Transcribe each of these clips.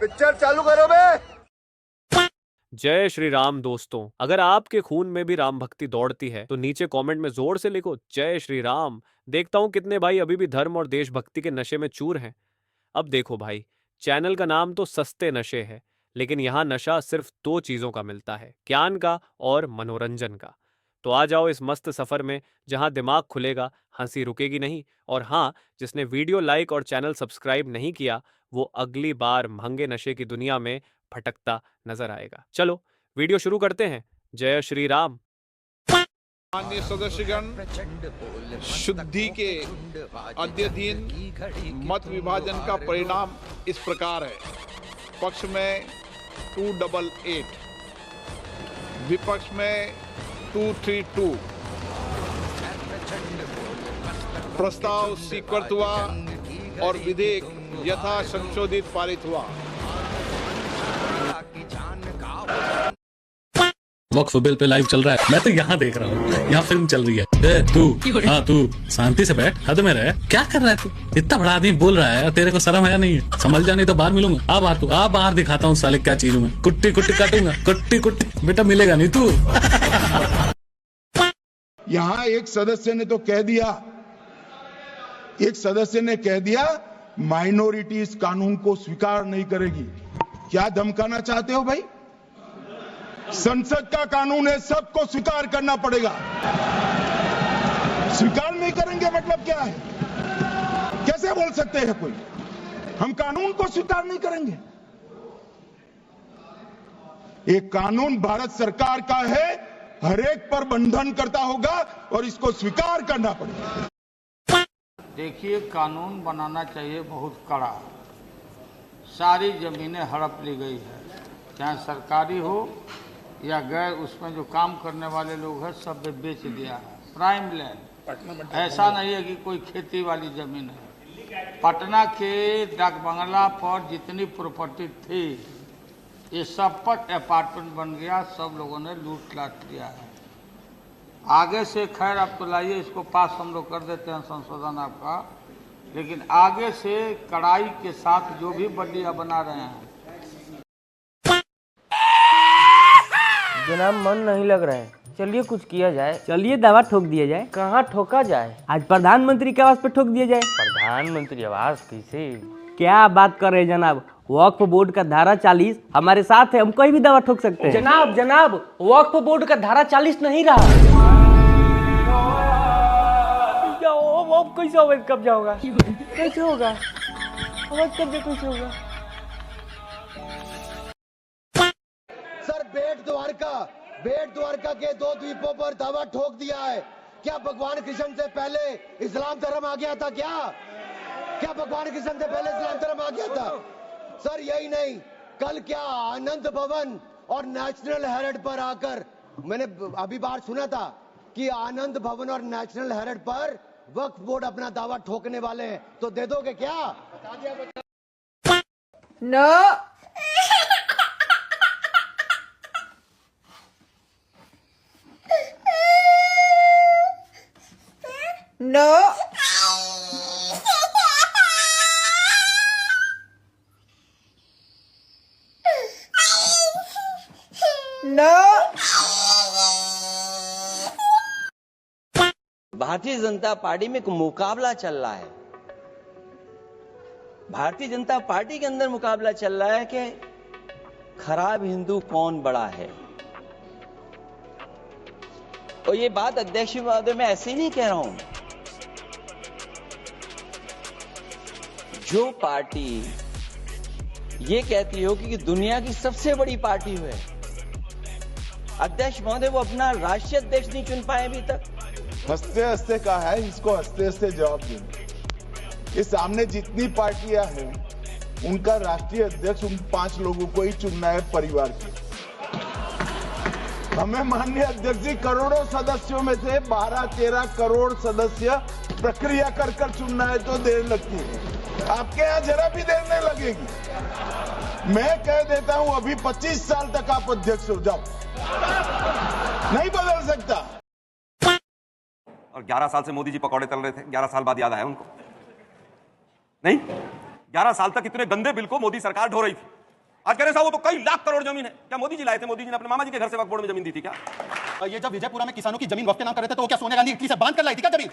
Picture चालू करो बे। जय श्री राम दोस्तों, अगर आपके खून में भी राम भक्ति दौड़ती है तो नीचे कमेंट में जोर से लिखो जय श्री राम। देखता हूं कितने भाई अभी भी धर्म और देशभक्ति के नशे में चूर हैं। अब देखो भाई, चैनल का नाम तो सस्ते नशे है, लेकिन यहाँ नशा सिर्फ दो चीजों का मिलता है, ज्ञान का और मनोरंजन का। तो आ जाओ इस मस्त सफर में जहां दिमाग खुलेगा, हंसी रुकेगी नहीं। और हाँ, जिसने वीडियो लाइक और चैनल सब्सक्राइब नहीं किया वो अगली बार महंगे नशे की दुनिया में भटकता नजर आएगा। चलो वीडियो शुरू करते हैं। जय श्री राम। माननीय सदस्यगण, शुद्धि के अद्यतन मत विभाजन का परिणाम इस प्रकार है। पक्ष में 288, विपक्ष में 232। प्रस्ताव स्वीकृत हुआ और विधेयक यथा संशोधित पारित हुआ। वक्फ बिल पे लाइव चल रहा है, मैं तो यहाँ देख रहा हूँ, यहाँ फिल्म चल रही है। तू शांति से बैठ, हद में रह। क्या कर रहा है तू? इतना बड़ा आदमी बोल रहा है, तेरे को शर्म है नहीं है? संभल जा, नहीं तो बाहर मिलूंगा। आ बाहर दिखाता हूँ साले क्या चीज में। कुट्टी कुट्टी काटूंगा, कुट्टी बेटा मिलेगा नहीं तू। यहाँ एक सदस्य ने कह दिया माइनॉरिटीज कानून को स्वीकार नहीं करेगी। क्या धमकाना चाहते हो भाई? संसद का कानून है, सबको स्वीकार करना पड़ेगा। स्वीकार नहीं करेंगे मतलब क्या है? कैसे बोल सकते हैं कोई हम कानून को स्वीकार नहीं करेंगे? एक कानून भारत सरकार का है, हर एक पर बंधन करता होगा और इसको स्वीकार करना पड़ेगा। देखिए, कानून बनाना चाहिए बहुत कड़ा। सारी जमीनें हड़प ली गई है, चाहे सरकारी हो या गैर, उसमें जो काम करने वाले लोग हैं सब बेच दिया है। प्राइम लैंड, ऐसा नहीं है कि कोई खेती वाली जमीन है। पटना के डाक बंगला पर जितनी प्रॉपर्टी थी ये सब पर अपार्टमेंट बन गया, सब लोगों ने लूट लाट किया है। आगे से खैर अब तो लाइए, इसको पास हम लोग कर देते हैं संशोधन आपका, लेकिन आगे से कड़ाई के साथ जो भी बल्लियाँ बना रहे हैं। जनाब मन नहीं लग रहा है, चलिए कुछ किया जाए। चलिए दवा ठोक दिया जाए। कहाँ ठोका जाए? आज प्रधानमंत्री के आवास पे ठोक दिया जाए। प्रधानमंत्री आवास कैसे? क्या बात कर रहे हैं जनाब, वक्फ बोर्ड का धारा 40 हमारे साथ है, हम कोई भी दवा ठोक सकते हैं। जनाब वक्फ बोर्ड का धारा 40 नहीं रहा। कैसे अवैध कब्जा होगा? कैसे होगा अवैध कब्जा? कैसे होगा? सर, बेट द्वारका के 2 द्वीपों पर दावा ठोक दिया है। क्या भगवान कृष्ण से पहले इस्लाम धर्म आ गया था? क्या भगवान कृष्ण से पहले इस्लाम धर्म आ गया था? सर यही नहीं, कल क्या आनंद भवन और नेशनल हेरिटेज पर आकर मैंने अभी बार सुना था कि आनंद भवन और नेशनल हेरिटेज पर वक्फ बोर्ड अपना दावा ठोकने वाले हैं, तो दे दोगे क्या? No no no. Bharatiya Janata party में एक मुकाबला चल रहा है। भारतीय जनता पार्टी के अंदर मुकाबला चल रहा है कि खराब हिंदू कौन बड़ा है। और ये बात अध्यक्ष महोदय मैं ऐसे ही नहीं कह रहा हूं। जो पार्टी ये कहती हो कि दुनिया की सबसे बड़ी पार्टी है, अध्यक्ष महोदय वो अपना राष्ट्रीय अध्यक्ष नहीं चुन पाए अभी तक। हंसते हंसते कहा है, इसको हंसते हंसते जवाब देंगे। इस सामने जितनी पार्टियां हैं उनका राष्ट्रीय अध्यक्ष उन 5 लोगों को ही चुनना है परिवार के। हमें माननीय अध्यक्ष जी करोड़ों सदस्यों में से 12-13 करोड़ सदस्य प्रक्रिया कर चुनना है तो देर लगती है। आपके यहाँ जरा भी देर नहीं लगेगी। मैं कह देता हूं अभी 25 साल तक आप अध्यक्ष हो जाओ, नहीं बदल सकता। और 11 साल से मोदी जी पकौड़े तल रहे थे, 11 साल बाद याद आया उनको? नहीं, 11 साल तक इतने गंदे बिल को मोदी सरकार ढो रही थी। आज कह रहे साहब वो तो कई लाख करोड़ जमीन है। क्या मोदी जी लाए थे? मोदी जी ने अपने मामा जी के घर से वक्फ बोर्ड में जमीन दी थी क्या? ये जब विजयपुरा में किसानों की जमीन वक्त के नाम कर रहे थे तो वो क्या सोनिया गांधी इटली से बांध कर लाई थी क्या जमीन?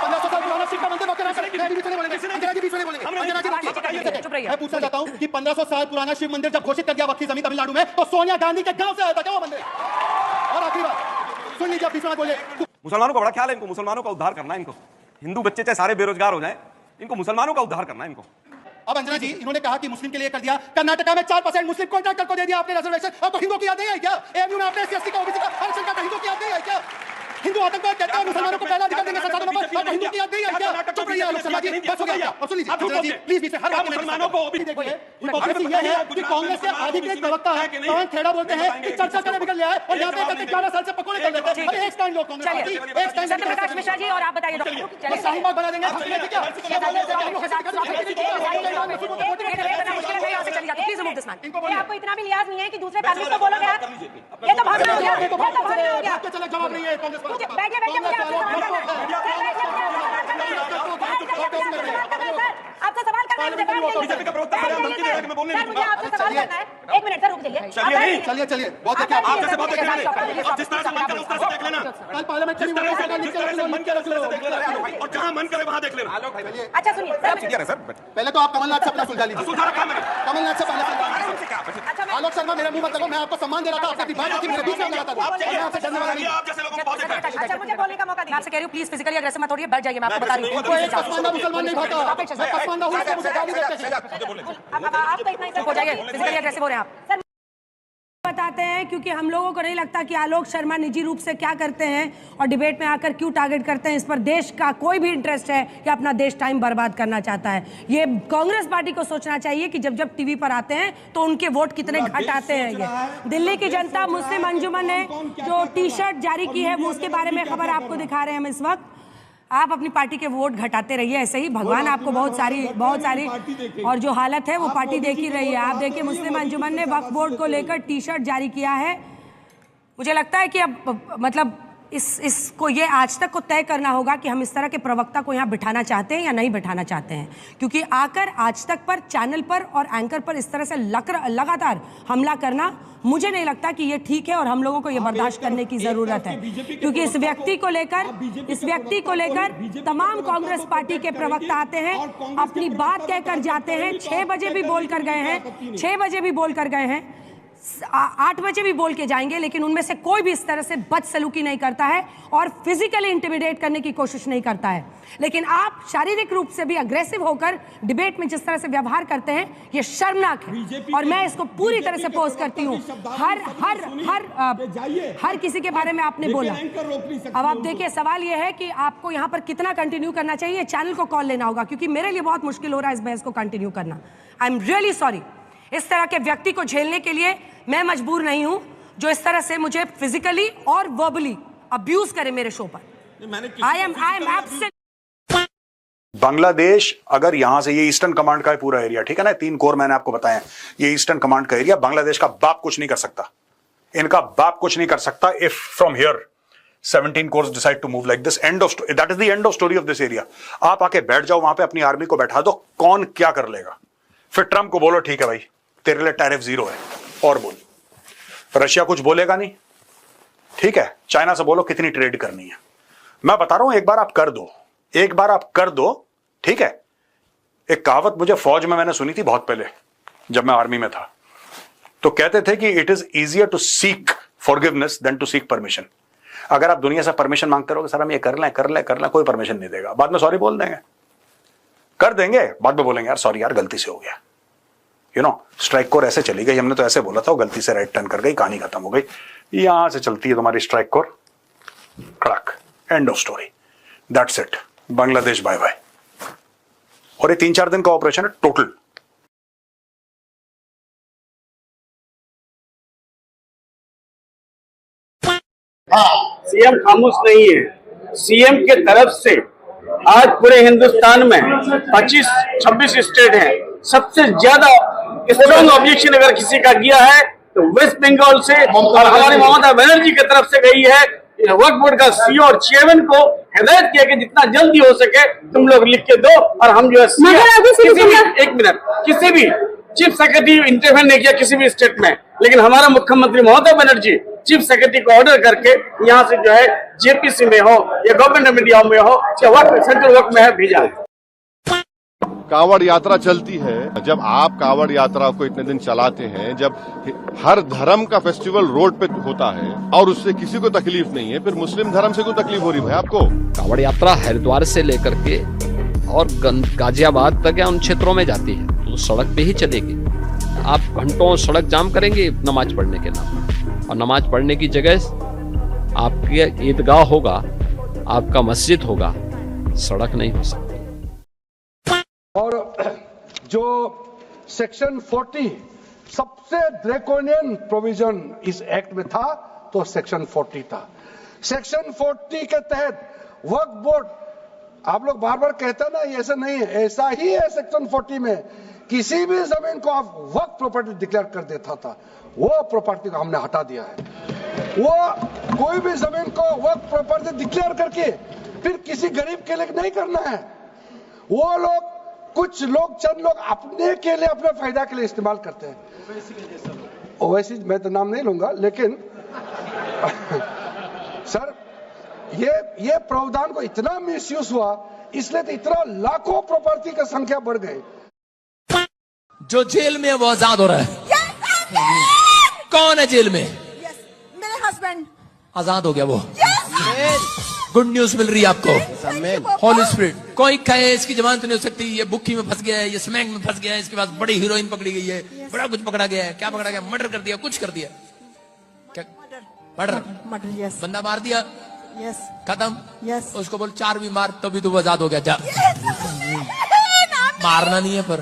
1500 साल पुराना शिव का मंदिर वक्त के नाम कर रहे हैं। मैं पूछना चाहता हूँ कि 1500 साल पुराना शिव मंदिर जब घोषित कर दिया वक्त की जमीन तमिलनाडु में, तो सोनिया गांधी के गांव से आया था क्या वो मंदिर? और आखिरी बात सुन लीजिए, आप बीच में बोले। मुसलमानों का बड़ा ख्याल है इनको, मुसलमानों का उद्धार करना है इनको। हिंदू बच्चे चाहे सारे बेरोजगार हो जाए, इनको मुसलमानों का उद्धार करना है इनको। अब अंजना जी, इन्होंने कहा कि मुस्लिम के लिए कर दिया, कर्नाटका में 4% मुस्लिम कॉन्ट्रैक्टर को दे दिया आपने रिजर्वेशन। अब तो हिंदुओं की याद नहीं आई क्या? एएमयू में आपने एससी का ओबीसी का आरक्षण का हिंदुओं की याद नहीं आई क्या? हिंदू आतंकवाद कहते हैं मुसलमानों को पहला अधिकार देंगे संसाधनों पर, अब हिंदू की याद नहीं आई क्या? चुप रहिए आलोक शर्मा जी, बस हो गया। अब सुन लीजिए अंजना जी, प्लीज बीच में हर बात में मुसलमानों को भी देखिए। हिपोक्रेसी ये है कि कांग्रेस के अधिकृत प्रवक्ता है पवन खेड़ा बोलते हैं कि चर्चा करने निकल गया है और यहाँ पे कहते 11 साल से पकौड़े कर लेते हैं। एक स्टैंड लो कांग्रेस पार्टी, एक स्टैंड सत्यप्रकाश मिश्रा जी। और आप बताइए डॉक्टर शाहीन बाग बना देंगे क्या? आपको इतना भी लिहाज नहीं है कि दूसरे पैनलिस्ट को बोलोगे आप? ये तो भागना हो गया, ये तो भागना हो गया। चलो जवाब नहीं है कांग्रेस पार्टी। बैठिए बैठिए, मुझे आपसे सवाल करना है। आपसे सवाल करना है, बीजेपी का प्रवक्ता सर धमकी दे रहा है कि मैं बोलने नहीं दूंगा। मुझे आपसे सवाल करना है। एक मिनट सर, रुक जाइए। चलिए चलिए, बहुत देखिए आप जैसे बात देख लेना, आप जिस तरह से मन करे उस तरह से देख लेना। कल पार्लियामेंट जिस तरह से मन करे उस तरह से देख लेना और जहां मन करे वहां देख लेना। अच्छा सुनिए सर, पहले तो आप कमलनाथ से अपना सुलझा लीजिए। सुलझा रखा मैंने कमलनाथ से पहले आलोक शर्मा, मेरा मुंह मत लगाओ। मैं आपको सम्मान दे रहा था, आपकी बात मेरे बीच में लगाता था। आपसे डरने वाला नहीं। आप जैसे लोगों को बहुत देखा है। अच्छा, मुझे बोलने का मौका दीजिए। आपसे कह रही हूँ प्लीज फिजिकली अग्रेसिव मत होइए, बैठ जाइए। मैं आपको बता रही हूँ पसमानदा मुसलमान नहीं भाता, मैं पसमानदा हूँ, इसको मुझे गाली देते हैं। आप तो इतना ही हो जाइए, फिजिकली अग्रेसिव हो रहे हैं आप। बताते हैं क्योंकि हम लोगों को नहीं लगता कि आलोक शर्मा निजी रूप से क्या करते हैं और डिबेट में आकर क्यों टारगेट करते हैं। इस पर देश का कोई भी इंटरेस्ट है कि अपना देश टाइम बर्बाद करना चाहता है। ये कांग्रेस पार्टी को सोचना चाहिए कि जब जब टीवी पर आते हैं तो उनके वोट कितने घट आते हैं। ये दिल्ली की जनता मुस्लिम अंजुमन ने जो टी शर्ट जारी की है वो उसके बारे में खबर आपको दिखा रहे हैं हम इस वक्त। आप अपनी पार्टी के वोट घटाते रहिए ऐसे ही, भगवान आपको बहुत सारी और जो हालत है वो पार्टी देख ही रही है। आप देखिए मुस्लिम अंजुमन ने वक्फ बोर्ड को लेकर टी शर्ट जारी किया है। मुझे लगता है कि अब मतलब इसको ये आज तक को तय करना होगा कि हम इस तरह के प्रवक्ता को यहाँ बिठाना चाहते हैं या नहीं बिठाना चाहते हैं, क्योंकि आकर आज तक पर चैनल पर और एंकर पर इस तरह से लगातार हमला करना मुझे नहीं लगता कि ये ठीक है और हम लोगों को ये बर्दाश्त करने की जरूरत है। क्योंकि इस व्यक्ति को लेकर तमाम कांग्रेस पार्टी के प्रवक्ता आते हैं, अपनी बात कहकर जाते हैं। 6 बजे भी बोल कर गए हैं, 6 बजे भी बोल कर गए हैं, 8 बजे भी बोल के जाएंगे, लेकिन उनमें से कोई भी इस तरह से बदसलूकी नहीं करता है और फिजिकली इंटिमिडेट करने की कोशिश नहीं करता है। लेकिन आप शारीरिक रूप से भी अग्रेसिव होकर डिबेट में जिस तरह से व्यवहार करते हैं ये शर्मनाक है और मैं इसको पूरी तरह से पोस्ट करती हूँ। हर किसी के बारे में आपने बोला। अब आप देखिए, सवाल ये है कि आपको यहाँ पर कितना कंटिन्यू करना चाहिए। चैनल को कॉल लेना होगा क्योंकि मेरे लिए बहुत मुश्किल हो रहा है इस बहस को कंटिन्यू करना। I am really sorry. इस तरह के व्यक्ति को झेलने के लिए मैं मजबूर नहीं हूं जो इस तरह से मुझे फिजिकली और वर्बली अब्यूज करे मेरे शो पर। I am absent. बांग्लादेश, अगर यहां से, ये ईस्टर्न कमांड का है पूरा एरिया, ठीक है ना, 3 कोर मैंने आपको बताया, ये ईस्टर्न कमांड का एरिया, बांग्लादेश का बाप कुछ नहीं कर सकता, इनका बाप कुछ नहीं कर सकता। If from here 17 course decide to move like this, and of, that is the end of story of this area. आप आके बैठ जाओ वहां पे, अपनी आर्मी को बैठा दो, कौन क्या कर लेगा। फिर ट्रंप को बोलो ठीक है भाई तेरे लिए टैरिफ 0 है, और बोल। रशिया कुछ बोलेगा नहीं, ठीक है, चाइना से बोलो कितनी ट्रेड करनी है। मैं बता रहा हूं, एक बार आप कर दो, एक बार आप कर दो, ठीक है। एक कहावत मुझे फौज में मैंने सुनी थी बहुत पहले, जब मैं आर्मी में था, तो कहते थे कि it is easier to seek forgiveness than to seek permission. अगर आप दुनिया से परमिशन मांगते रहोगे, सर हम ये कर लें, कोई परमिशन नहीं देगा। बाद में सॉरी बोल देंगे, कर देंगे, बाद में बोलेंगे यार सॉरी यार गलती से हो गया। यू नो, स्ट्राइक कोर ऐसे चली गई, हमने तो ऐसे बोला था, वो गलती से राइट टर्न कर गई, कहानी खत्म हो गई। यहां से चलती है तुम्हारी स्ट्राइक कोर, कड़क, end of story, that's it. Bangladesh bye bye. और ये 3-4 दिन का ऑपरेशन है टोटल। सीएम खामोश नहीं है। सीएम के तरफ से आज पूरे हिंदुस्तान में 25-26 स्टेट हैं, सबसे ज्यादा स्ट्रॉन्ग ऑब्जेक्शन अगर किसी का किया है तो वेस्ट बंगाल से, और हमारी ममता बनर्जी की तरफ से गई है। वक्फ बोर्ड का सीईओ और चेयरमैन को हिदायत किया कि जितना जल्दी हो सके तुम लोग लिख के दो, और हम जो है एक मिनट, किसी भी चीफ सेक्रेटरी इंटरवेन नहीं किया किसी भी स्टेट में, लेकिन हमारा मुख्यमंत्री ममता बनर्जी चीफ सेक्रेटरी को ऑर्डर करके यहाँ से जो है जेपीसी में हो या गवर्नमेंट ऑफ इंडिया में हो या वर्क सेंट्रल वर्क में है भेजा है। कांवड़ यात्रा चलती है, जब आप कांवड़ यात्रा को इतने दिन चलाते हैं, जब हर धर्म का फेस्टिवल रोड पे होता है और उससे किसी को तकलीफ नहीं है, फिर मुस्लिम धर्म से क्यों तकलीफ हो रही है आपको? कांवड़ यात्रा हरिद्वार से लेकर के और गाजियाबाद तक या उन क्षेत्रों में जाती है तो सड़क पे ही चलेगी। आप घंटों सड़क जाम करेंगे नमाज पढ़ने के नाम, और नमाज पढ़ने की जगह आपके ईदगाह होगा, आपका मस्जिद होगा, सड़क नहीं हो सकती। और जो सेक्शन 40 सबसे ड्रैकोनियन प्रोविजन इस एक्ट में था तो सेक्शन 40 था। सेक्शन 40 के तहत वक्फ बोर्ड, आप लोग बार बार कहते हैं ना ये ऐसा नहीं है, ऐसा ही है। सेक्शन 40 में किसी भी जमीन को आप वक्फ प्रॉपर्टी डिक्लेयर कर देता था, वो प्रॉपर्टी को हमने हटा दिया है। वो कोई भी जमीन को वक्फ प्रॉपर्टी डिक्लेयर करके फिर किसी गरीब के लिए नहीं करना है। वो लोग, कुछ लोग, चंद लोग अपने के लिए, अपने फायदा के लिए इस्तेमाल करते हैं। ओवैसी मैं तो नाम नहीं लूंगा, लेकिन सर ये प्रावधान को इतना मिसयूज हुआ, इसलिए तो इतना लाखों प्रॉपर्टी का संख्या बढ़ गई। जो जेल में है वो आजाद हो रहा है। कौन है जेल में? मेरे हस्बैंड आजाद हो गया वो। गुड न्यूज मिल रही है आपको। होली स्पिरिट। कोई कहे इसकी जमानत नहीं हो सकती, ये बुक्की में फंस गया है, ये स्मैक में फंस गया है, इसके पास बड़ी हीरोइन पकड़ी गई है, बड़ा कुछ पकड़ा गया है। क्या पकड़ा गया? मर्डर कर दिया, कुछ कर दिया। क्या? मर्डर। यस। बंदा मार दिया, यस, खत्म। यस। उसको बोल 4 भी मार, तभी तो आजाद हो गया। जा मारना नहीं है पर